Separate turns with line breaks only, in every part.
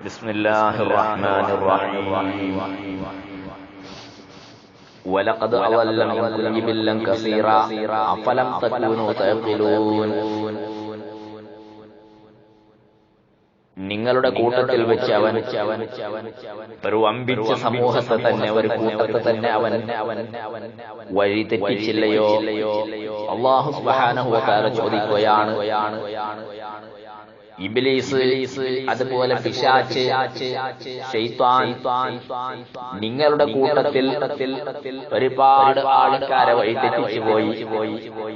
بسم الله الرحمن الرحيم ولقد أضل منكم جبلا كثيرا أفلم تكونوا تعقلون നിങ്ങളുടെ കൂട്ടത്തിൽ വെച്ച് അവൻ ഒരു വമ്പിച്ച സമൂഹത്തെ തന്നെ ഒരു കൂട്ടത്തെ തന്നെ അവൻ വഴി തെറ്റിച്ചില്ലയോ? അല്ലാഹു സുബ്ഹാനഹു വ തആല ചോദിക്കുകയാണ്. ഇബ്ലീസ്, അതുപോലെ പിശാച്, ശൈത്താൻ നിങ്ങളുടെ കൂട്ടത്തിൽ ഒരുപാട് ആൾക്കാരെ വഴി തെറ്റിച്ചു പോയി.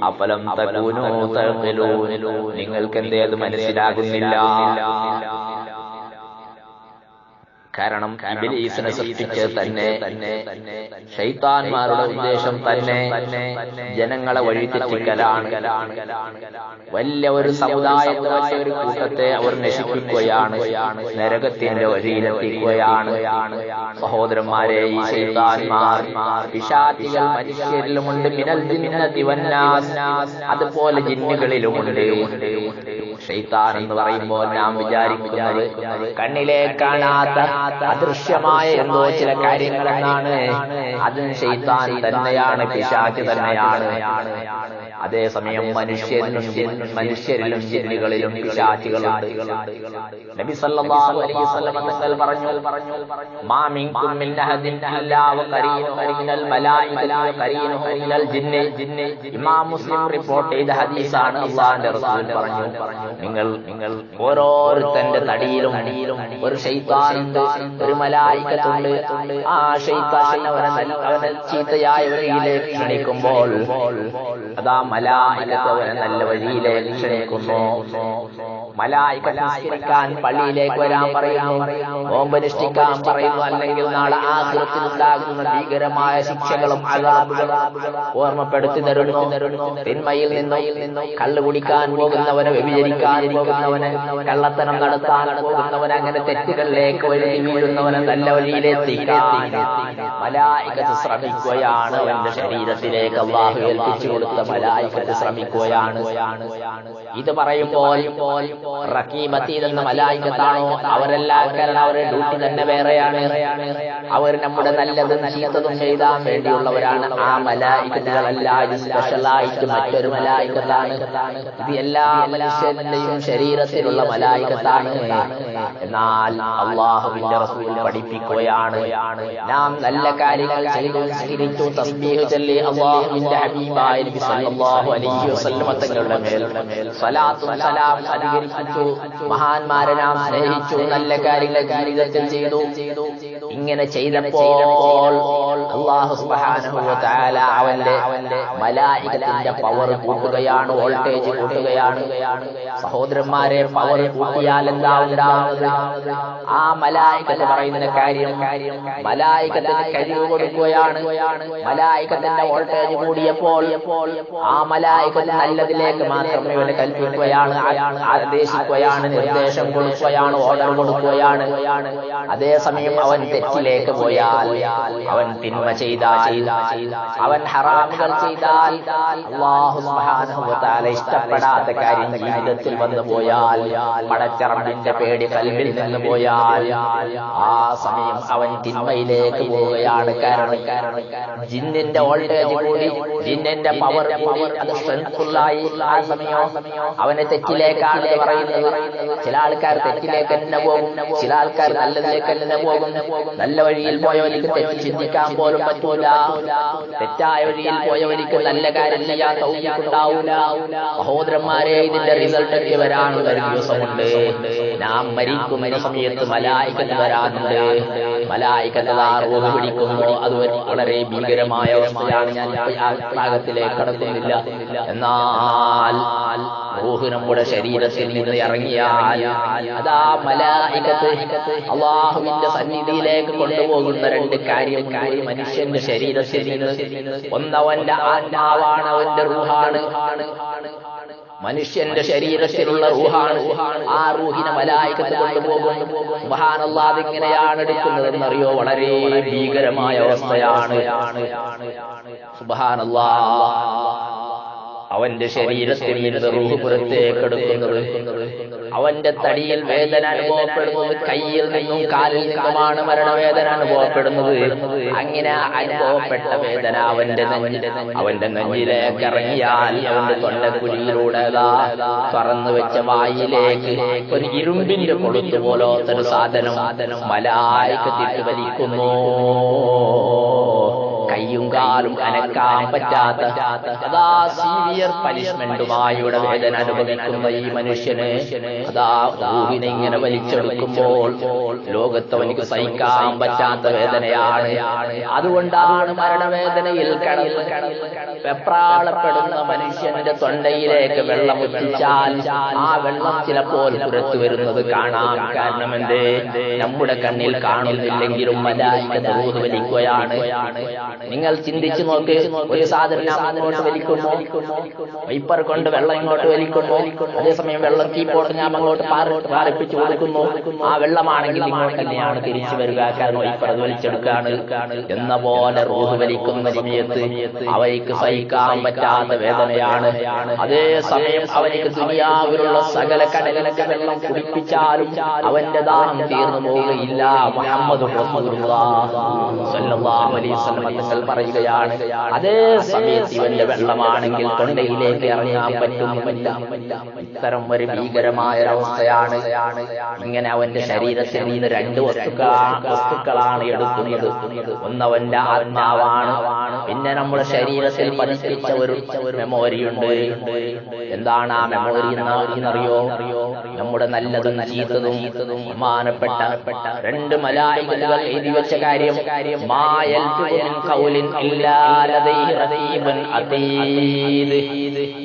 അഫലം തകൂനൂ തഅഖിലൂൻ, നിങ്ങൾക്ക് എന്തേ അത് മനസ്സിലാകുന്നില്ല? കാരണം ഇബ്ലീസിനെ സൃഷ്ടിച്ചത് തന്നെ, ശൈത്താന്മാരുടെ ഉദ്ദേശം തന്നെ ജനങ്ങളെ വഴിതെറ്റിക്കലാണ്. വലിയ ഒരു സമുദായത്തെ, വലിയ ഒരു കൂട്ടത്തെ അവർ നശിപ്പിക്കുകയാണ്, നരകത്തിന്റെ വഴിയിലെത്തിക്കുകയാണ്. സഹോദരന്മാരെ, ഈ ശൈത്താന്മാർ, പിശാചികൾ മനുഷ്യരിലുമുണ്ട്, മിനൽ ജിന്നതി വന്നാസ്, അതുപോലെ ജിന്നുകളിലുമുണ്ട്. ശൈത്താൻ എന്ന് പറയുമ്പോൾ നാം വിചാരിക്കുന്നത് കണ്ണിലെ കാണാത്ത അദൃശ്യമായ എന്തോ ചില കാര്യങ്ങളെന്നാണ്. അതും ശൈത്താൻ തന്നെയാണ്, പിശാച് തന്നെയാണ്. അതേസമയം മനുഷ്യരിലും ജിന്നുകളിലും പിശാചുകളുണ്ട്. നബി സല്ലല്ലാഹു അലൈഹി വസല്ലം തങ്ങൾ പറഞ്ഞു, മാ മിൻകും മിൻ അഹദിൻ ഇല്ലാ വഖരീനുഹു മിനൽ മലായികതി വഖരീനുഹു മിനൽ ജിന്നി. ഇമാം മുസ്ലിം റിപ്പോർട്ട് ചെയ്ത ഹദീസാണ്. അല്ലാഹുവിന്റെ റസൂൽ പറഞ്ഞു, നിങ്ങൾ ഓരോരുത്തന്റെ തടിയിലും ഒരു ശൈത്താനുണ്ട്, ഒരു മലായികത്തുണ്ട്. ആ ശൈത്താൻ അവനെ ചീത്തയായ വഴിയിലേക്ക് ക്ഷണിക്കുമ്പോൾ അതാ മലായികത്ത് അവനെ നല്ല വഴിയിലേക്ക് ക്ഷണിക്കുന്നു. മലായികത്ത് നിസ്കരിക്കാൻ പള്ളിയിലേക്ക് വരാൻ പറയുന്നു, നോമ്പനുഷ്ഠിക്കാൻ പറയുന്നു, അല്ലെങ്കിൽ നാളെ ആഖിറത്തിൽ ഉണ്ടാകുന്ന ഭീകരമായ ശിക്ഷകളും അദാബുകളും ഓർമ്മപ്പെടുത്തി തരുന്നു. തിന്മയിൽ നിന്നും കള്ളു കുടിക്കാൻ പോകുന്നവനെ, വ്യഭിചരിക്കാൻ പോകുന്നവനെ, കള്ളത്തനം നടത്താൻ പോകുന്നവനെ, അങ്ങനെ തെറ്റുകളിലേക്ക് വഴി വീഴുന്നവനെ നല്ല വഴിയിലെത്തിക്കാൻ മലായികത്ത് ശ്രമിക്കുകയാണ്. അവന്റെ ശരീരത്തിലേക്ക് അല്ലാഹു ഏൽപ്പിച്ചു കൊടുത്ത മലായികത്ത് ശ്രമിക്കുകയാണ്. ഇത് പറയുമ്പോൾ റഖീബ് അതീദ് എന്ന മലായികത്താണോ? അവരെല്ലാം, കാരണം അവരുടെ ഡ്യൂട്ടി തന്നെ വേറെയാണ്. അവർ നമ്മുടെ നല്ലതും ചീത്തതും ചെയ്താൻ വേണ്ടിയുള്ളവരാണ്. ആ മലായികത്തുകളല്ല, ഇത് സ്പെഷ്യലായിട്ട് മറ്റൊരു മലായികത്താണ്. ഇത് എല്ലാ മനുഷ്യന്റെയും ശരീരത്തിലുള്ള മലായികത്താണ്. എന്നാൽ അല്ലാഹുവിന്റെ റസൂൽ പഠിപ്പിക്കുകയാണ്, നാം നല്ല കാര്യങ്ങൾ ചെയ്തു, നിസ്കരിച്ചു, തസ്ബീഹ് ചൊല്ലി, അല്ലാഹുവിന്റെ ഹബീബായ നബി സല്ലല്ലാഹു അലൈഹി വസല്ലം തങ്ങളുടെ മേൽ സ്വലാത്തും സലാം അധികരിപ്പിച്ചു, മഹാന്മാരെ നാം സ്നേഹിച്ചു, നല്ല കാര്യങ്ങൾ ജീവിതത്തിൽ ചെയ്തു. ഇങ്ങനെ ചെയ്തപ്പോൾ അല്ലാഹു സുബ്ഹാനഹു വ തആല അവന്റെ മലായികത്തിന്റെ പവർ കൂട്ടുകയാണ്, വോൾട്ടേജ് കൂട്ടുകയാണ്. സഹോദരന്മാരെ, പവർ കൂട്ടിയാൽ എന്താ ഉണ്ടാവുന്നത്? ആ മലായികത്ത് പറയുന്ന കാര്യം മലായികത്തിന് കഴിവ് കൊടുക്കുകയാണ്. മലായികത്തിന്റെ വോൾട്ടേജ് കൂടിയപ്പോൾ ആ മലായികത്ത് നല്ലതിലേക്ക് മാത്രമേ ഇവനെ കൽപ്പിക്കുകയാണ്, ആദേശിക്കുകയാണ്, നിർദ്ദേശം കൊടുക്കുകയാണ്, ഓർഡർ കൊടുക്കുകയാണ്. അതേസമയം അവൻ തെറ്റിലേക്ക് പോയാൽ, അവൻ തിന്മ ചെയ്താൽ, അവൻ ഹറാമുകൾ ചെയ്താൽ, അല്ലാഹു സുബ്ഹാനഹു വ തആല ഇഷ്ടപ്പെടാത്ത കാര്യം ജീവിതത്തിൽ വന്നു പോയാൽ, പടച്ച റബ്ബിന്റെ പേടി ഖൽബിൽ നിന്ന് പോയാൽ, ആ സമയം അവൻ തിന്മയിലേക്ക് പോവുകയാണ്. കാരണം ജിന്നിന്റെ വോൾട്ടേജ് കൂടി, ജിന്നിന്റെ പവർ കൂടി, അത് സ്ട്രെങ്ത്ഫുള്ളായി. ആ സമയം അവനെ തെറ്റിലേക്കാണ് പറയുന്നത്. ചില ആൾക്കാർ തെറ്റിലേക്ക് തന്നെ പോകും, ചില ആൾക്കാർ നല്ലതിലേക്ക് തന്നെ പോകും. നല്ല വഴിയിൽ പോയവർക്ക് തെറ്റ് ചിന്തിക്കാൻ പോലും പറ്റൂല. തെറ്റായ വഴിയിൽ പോയവർക്ക് നല്ല കാര്യം ചെയ്യാൻ തൗഫീഖ് ഉണ്ടാവൂല. സഹോദരന്മാരെ, ഇതിന്റെ റിസൾട്ട് ഒക്കെ വരാനുള്ള ഒരു ദിവസമുണ്ട്. നാം മരിക്കുന്ന സമയത്ത് മലായികത്ത് വരാനുണ്ട്. മലായികത്ത് റൂഹ് പിടിക്കുന്നു. അത് വളരെ ഭീകരമായ അവസ്ഥയാണ്. ഞാൻ ആ ഭാഗത്തിലേക്ക് കടക്കുന്നില്ല. എന്നാൽ റൂഹ് നമ്മുടെ ശരീരത്തിൽ നിന്ന് ഇറങ്ങിയാൽ അതാ മലായികത്ത് അല്ലാഹുവിന്റെ സന്നിധിയിലേക്ക് കൊണ്ടുപോകുന്ന രണ്ട് കാര്യം കൂടി മനുഷ്യന്റെ ശരീരത്തിൽ നിന്ന്. ഒന്നവന്റെ ആത്മാവാണ്, അവന്റെ റൂഹാണ്. മനുഷ്യന്റെ ശരീരത്തിലുള്ള റൂഹാണ്. ആ റൂഹിനെ മലായികത്ത് കൊണ്ടുപോകും. സുബ്ഹാനല്ലാഹ്, അതിങ്ങനെയാണ് എടുക്കുന്നതെന്നറിയോ? വളരെ ഭീകരമായ അവസ്ഥയാണ്. സുബ്ഹാനല്ലാഹ്. അവന്റെ ശരീരത്തിൽ നിന്ന് റൂഹ് പുറത്തേക്ക് എടുക്കുന്നത്, അവന്റെ തടിയിൽ വേദന അനുഭവപ്പെടുന്നത്, കയ്യിൽ നിന്നും കാലിൽ നിന്നുമാണ് മരണവേദന അനുഭവപ്പെടുന്നത്. അങ്ങനെ അനുഭവപ്പെട്ട വേദന അവന്റെ നെഞ്ചിലേക്ക് ഇറങ്ങിയാൽ അവന്റെ തൊണ്ടക്കുഴിയിലൂടെ തുറന്നു വെച്ച വായിലേക്ക് ഒരു ഇരുമ്പിന്റെ കൊളുത്ത് പോലത്തൊരു സാധനം മലായികത്ത് വലിക്കുന്നു. കയ്യും കാലും അനക്കാൻ പറ്റാത്ത അതാ സീവിയർ പനിഷ്മെന്റുമായുടെ വേദന അനുഭവിക്കുന്ന ഈ മനുഷ്യന് അതാ റൂഹിനെ ഇങ്ങനെ വലിച്ചെടുക്കുമ്പോൾ ലോകത്ത് അവനിക്ക് സഹിക്കാൻ പറ്റാത്ത വേദനയാണ്. അതുകൊണ്ടാണ് മരണവേദനയിൽ വെപ്രാളപ്പെടുന്ന മനുഷ്യന്റെ തൊണ്ടയിലേക്ക് വെള്ളം എത്തിച്ചാൽ ആ വെള്ളം ചിലപ്പോൾ പുറത്തു വരുന്നത് കാണാം. കാരണം എന്തേ? നമ്മുടെ കണ്ണിൽ കാണുന്നില്ലെങ്കിലും മലായികത്ത് റൂഹ് വലിക്കുകയാണ്. നിങ്ങൾ ചിന്തിച്ചു നോക്ക്, ഒരു സാധനം അങ്ങോട്ട് വലിക്കുന്നു, വൈപ്പർ കൊണ്ട് വെള്ളം ഇങ്ങോട്ട് വലിക്കുന്നു, അതേസമയം വെള്ളം കീപ്പോട്ട് ഞാൻ അങ്ങോട്ട് പാറിപ്പിച്ചു കൊടുക്കുന്നു. ആ വെള്ളമാണെങ്കിൽ ഇങ്ങോട്ട് തന്നെയാണ് തിരിച്ചു വരിക, കാരണം വൈപ്പർ അത് വലിച്ചെടുക്കാണ്. എന്ന പോലെ റൂഹ് വലിക്കുന്ന സമയത്ത് അവയ്ക്ക് സഹിക്കാൻ പറ്റാത്ത വേദനയാണ്. അതേസമയം അവനിക്ക് ദുനിയാവിലുള്ള സകല കടലിലൊക്കെ വെള്ളം കുടിപ്പിച്ചാലും അവന്റെ ദാഹം തീർന്നു പോവുകയില്ല. മുഹമ്മദ് സ്വല്ലല്ലാഹു അലൈഹി വസല്ലം പറയുകയാണ്, അതേ സമയത്ത് ഇവന്റെ വെള്ളമാണെങ്കിൽ തൊണ്ടയിലേക്ക് ഇറങ്ങാൻ പറ്റുന്നില്ല. ഇത്തരം ഒരു ഭീകരമായ ഒരവസ്ഥയാണ്. ഇങ്ങനെ അവന്റെ ശരീരത്തിൽ നിന്ന് രണ്ട് വസ്തുക്കളാണ് എടുക്കുന്നത്. ഒന്നവന്റെ ആത്മാവാണ്, പിന്നെ നമ്മുടെ ശരീരത്തിൽ പതിപ്പിച്ച ഒരു മെമ്മോറിയുണ്ട്. എന്താണ് ആ മെമ്മോറി എന്നറിയോ? നമ്മുടെ നല്ലതും ചീത്തതും ബഹുമാനപ്പെട്ട രണ്ട് മലായികകൾ എഴുതി വെച്ച കാര്യം.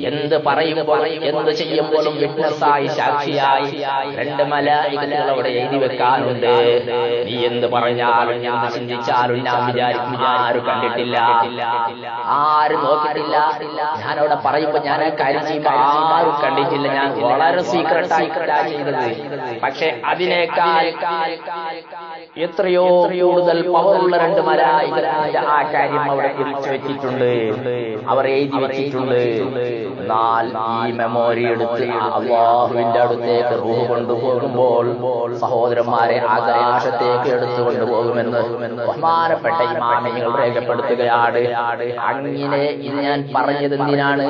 എന്ത് പറയുമ്പോൾ എന്ത് ചെയ്യുമ്പോഴും വിറ്റ്നസ്സായി, സാക്ഷിയായി രണ്ട് മലായികകൾ അവിടെ എഴുതി വെക്കാനുണ്ട്. നീ എന്ത് പറഞ്ഞാലും എന്ത് ചിന്തിച്ചാലും ഞാൻ വിചാരിക്കും ആരും കണ്ടിട്ടില്ല, ആരും നോക്കിയിട്ടില്ല. ഞാനവിടെ പറയുമ്പോ ഞാൻ ആ കാര്യം ചെയ്യുമ്പോ ആരും കണ്ടിട്ടില്ല, ഞാൻ വളരെ സീക്രട്ടായി ചെയ്തത്. പക്ഷെ അതിനേക്കാൾ എത്രയോ കൂടുതൽ പവറുള്ള രണ്ട് മലായികകളുടെ ആ കാര്യം അവിടെ കുറിച്ച് വെച്ചിട്ടുണ്ട്, അവർ എഴുതി വെച്ചിട്ടുണ്ട്. എന്നാൽ ഈ മെമ്മോറി എടുത്ത് അല്ലാഹുവിന്റെ അടുത്തേക്ക് റൂഹ് കൊണ്ടുപോകുമ്പോൾ സഹോദരന്മാരെ ആകാശത്തേക്ക് എടുത്തുകൊണ്ടുപോകുമെന്ന് ബഹുമാനപ്പെട്ട ഇമാമികൾ രേഖപ്പെടുത്തുകയാണ്. അങ്ങനെ ഇത് ഞാൻ പറഞ്ഞത് എന്തിനാണ്?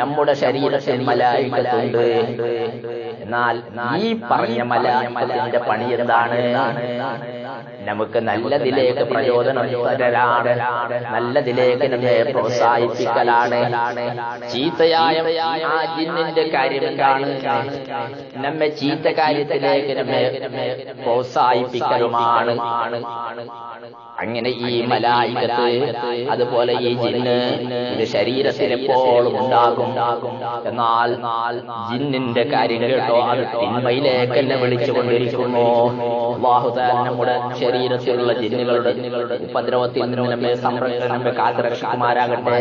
നമ്മുടെ ശരീരത്തിൽ മലായികത്തുണ്ട്. എന്നാൽ ഈ പറഞ്ഞ മലായികത്തിന്റെ പണി എന്താണ്? നമുക്ക് നല്ലതിലേക്ക് പ്രചോദനം തരാണ്, നല്ലതിലേക്ക് നമ്മെ പ്രോത്സാഹിപ്പിക്കലാണ്. ചീത്തയായ ആ ജിന്നിന്റെ കാര്യം എന്താണ്? നമ്മെ ചീത്ത കാര്യത്തിലേക്ക് നമ്മെ പ്രോത്സാഹിപ്പിക്കലുമാണ്. അങ്ങനെ ഈ മലായികത്ത് അതുപോലെ ഈ ജിന്ന് ഇത് ശരീരത്തിൽ എപ്പോഴും ഉണ്ടാകും. എന്നാൽ ജിന്നിന്റെ കാര്യം കേട്ടോ, അത് തിന്മയിലേക്ക് എന്നെ വിളിച്ചുകൊണ്ടിരിക്കുന്നു. അല്ലാഹു തആല നമ്മുടെ ശരീരത്തിലുള്ള ജിന്നുകളുടെ ഉപദ്രവത്തിൽ നിന്ന് നമ്മെ കാത്തുരക്ഷിക്കുമാറാകട്ടെ.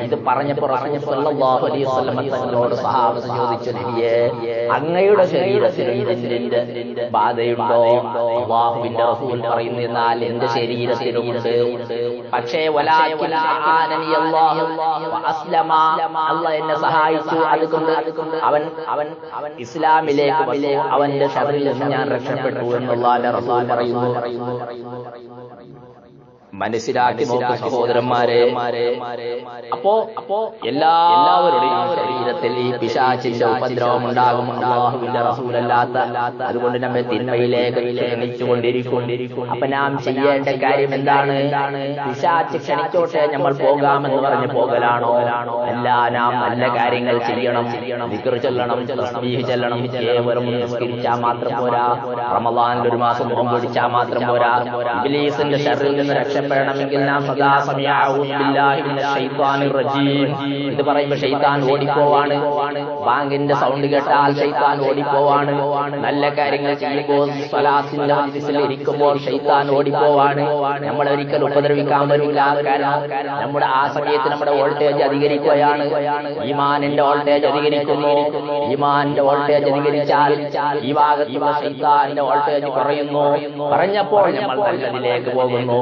ഇത് പറഞ്ഞപ്പോൾ റസൂൽ സ്വല്ലല്ലാഹു അലൈഹി വസല്ലം തങ്ങളോട് സഹാബത്ത് ചോദിച്ചു, നബിയേ, അങ്ങയുടെ ശരീരത്തിൽ ജിന്നിന്റെ ബാധയുണ്ടോ? അല്ലാഹുവിന്റെ റസൂൽ പറയുന്നു, എന്നാൽ എന്റെ ശരീരത്തിലുമുണ്ട്. പക്ഷേ അല്ലാഹു എന്നെ സഹായിച്ചു, അതുകൊണ്ട് അവൻ ഇസ്ലാമിലേക്ക് വന്നു, അവന്റെ ശർറിൽ നിന്ന് ഞാൻ രക്ഷപ്പെട്ടു എന്നുള്ളാഹുവിന്റെ റസൂൽ പറയുന്നു. മനസ്സിലാക്കി നോക്ക് സഹോദരന്മാരെ. അപ്പോ എല്ലാവരുടെയും ശരീരത്തിൽ ഈ പിശാചിന്റെ ഉപദ്രവം ഉണ്ടാകും, അല്ലാഹുവിന്റെ റസൂലല്ലാത്ത. അതുകൊണ്ട് നമ്മെ തിന്മയിലേക്ക് ക്ഷണിച്ചുകൊണ്ടിരിക്കും. അപ്പൊ നാം ചെയ്യേണ്ട കാര്യം എന്താണ്? പിശാച് ക്ഷണിച്ചോട്ടെ, നമ്മൾ പോകാമെന്ന് പറഞ്ഞ് പോകലാണോ? അല്ല, നാം നല്ല കാര്യങ്ങൾ ചെയ്യണം, ദിക്ർ ചൊല്ലണം, തസ്ബീഹ് ചൊല്ലണം. കേവലം നിസ്കരിച്ചാൽ മാത്രം പോരാ, റമളാനിൽ ഒരു മാസം നോമ്പ് പിടിച്ചാൽ മാത്രം പോരാ. ഇബ്ലീസിന്റെ ശർറിൽ നിന്ന് രക്ഷപ്പെടണമെങ്കിൽ നാം സദാസമയം അഊദു ബില്ലാഹി മിനശ് ശൈത്വാനിർ റജീം ഇത് പറയുമ്പോൾ ശൈത്താൻ ഓടിപ്പോവാണ്. ബാങ്കിന്റെ സൗണ്ട് കേട്ടാൽ ശൈത്താൻ ഓടിപ്പോവാണ്. നല്ല കാര്യങ്ങൾ ചെയ്യുമ്പോൾ സ്വലാത്തിന്റെ മജ്ലിസിൽ ഇരിക്കുമ്പോൾ ശൈത്താൻ ഓടിപ്പോവാണ്. നമ്മളെ ഒരിക്കലും ഉപദ്രവിക്കാൻ പറ്റില്ല. കാരണം നമ്മുടെ ആ സമയത്ത് നമ്മുടെ വോൾട്ടേജ് അധികരിക്കുകയാണ്. ഈമാനിന്റെ വോൾട്ടേജ് അധികരിക്കുന്നു. ഈമാനിന്റെ വോൾട്ടേജ് അധികരിച്ചാൽ ഈ ഭാഗത്തുള്ള ശൈത്താന്റെ വോൾട്ടേജ് കുറയുന്നു. പറഞ്ഞപ്പോൾ നമ്മൾ നല്ലതിലേക്ക് പോകുന്നു.